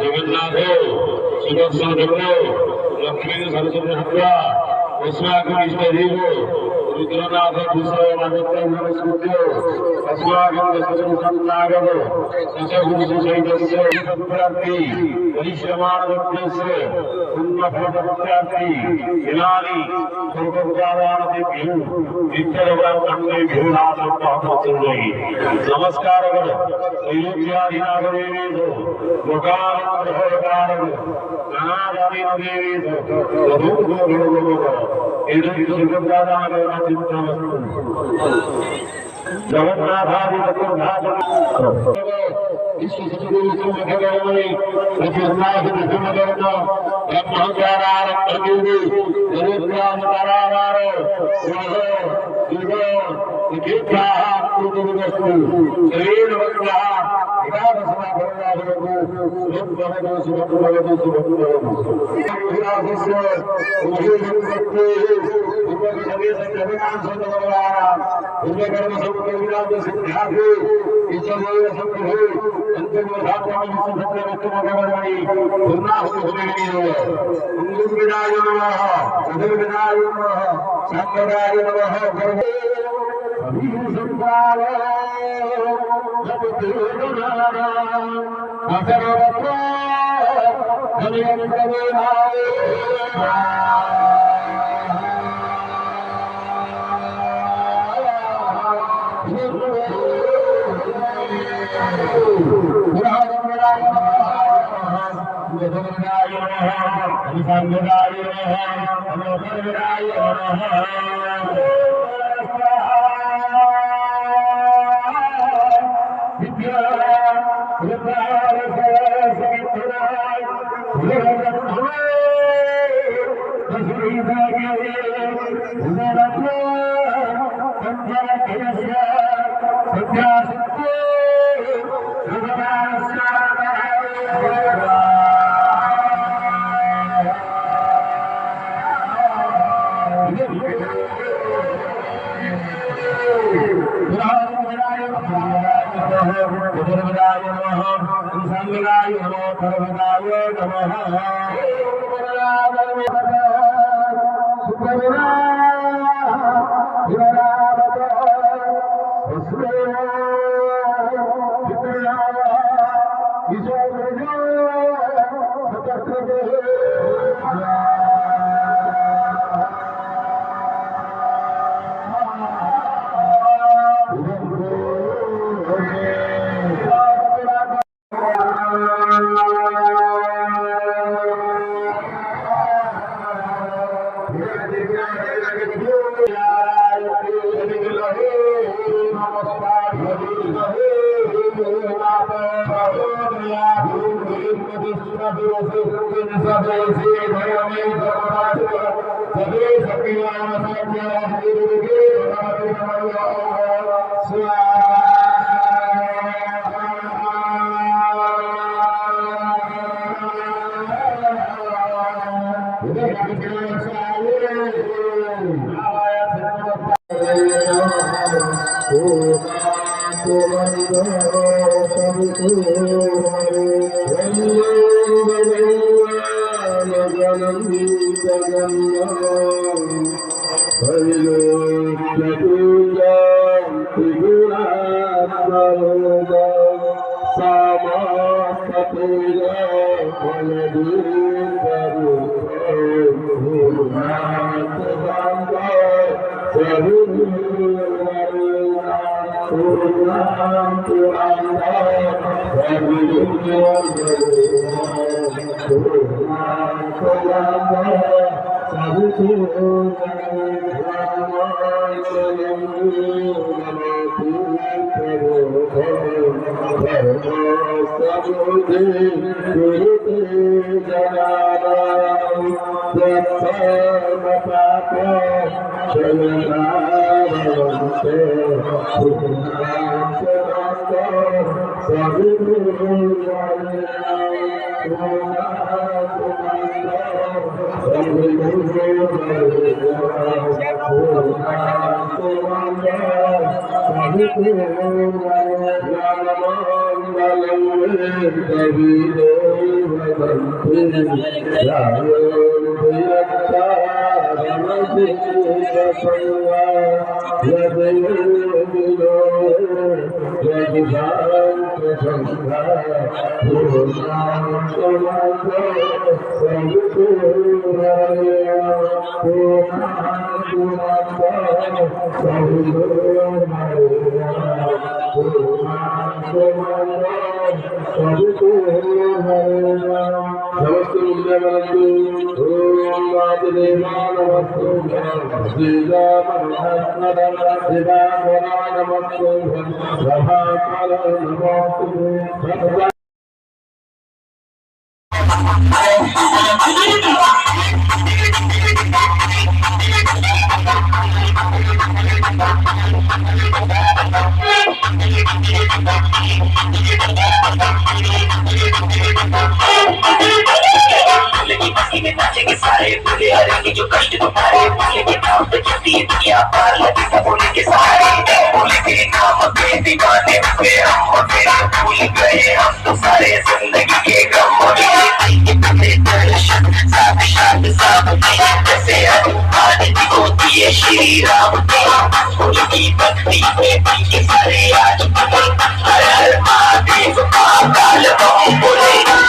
जगन्नाथ सुदर्शन चक्र लक्ष्मी सरस्वती हत्या अस्माकं इष्टदेव रुद्रनाथ भूषण नमस्कृत्य अस्माकं दशरथनागव दशगुरु सहित परिश्रमाणस्य पुण्यफलप्राप्ति इनानि सर्वोपकाराणेभ्यो नित्यरवकण्डेभ्यो नामोत्तमसंगहि नमस्कार करो त्रैलोक्याधिनागरेषु लोकानन्दभवकारं नानादानि नदेषु जगन्नाथादि चतुर्धाम विश्व सद्गुरु भगवानी रघुनाथ धर्मधर्म ब्रह्मचारारंभगिरि जगद्राम तारावारो युगो युगो विद्याः कुतुबस्तु शरीर वक्ता विदासना भरणाभरगु सुभगवतु सुभगवतु सुभगवतु विरासस्य उभयजगत्ते उपविशवे सत्यविनाश भगवान उभयकर्म संकल्पनाद सिद्धार्थे ईश्वरेण संकल्पे अंतर्वधात्मा विश्व सत्य भगवानी पूर्णाहुति होने उंगुविनाय नमः सदविनाय नमः संगराय नमः अभिसंपाल जपतेनारा असरवत्र धन्यंतवेनाय Devi नमस्ते मुद्दे ओम वासुदेवा नमस्ते श्रीजा नमस्ते प्रभाकाल नमस्ते नाचेंगे सारे भूले हरेंगे जो कष्ट तुम्हारे भूले के नाम पे चलती है दुनिया पार लगी सब बोले के सहारे बोले के नाम पे दीवाने हुए हम फिर भूल गए हम तो सारे जिंदगी के गम दर्शन साक्षात सामने जैसे हनुमान जी को दिए श्री राम के उनकी भक्ति में पीछे सारे आज हर हर महादेव महाकाल बम बोले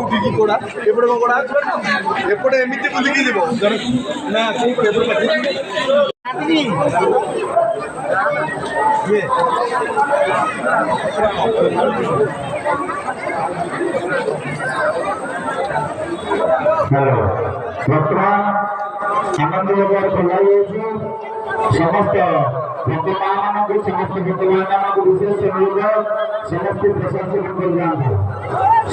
ଉଠିକି କୋଡ଼ା ଏପଟେ କଣ କୋଡ଼ା ଏପଟେ ଏମିତି ବୁଲିକି ଯିବ ନା हेलो वर्तमान आनंद बजार खोलाई समस्त भक्तमान समस्त भक्तमान विशेष सहयोग समस्त प्रशासन जाते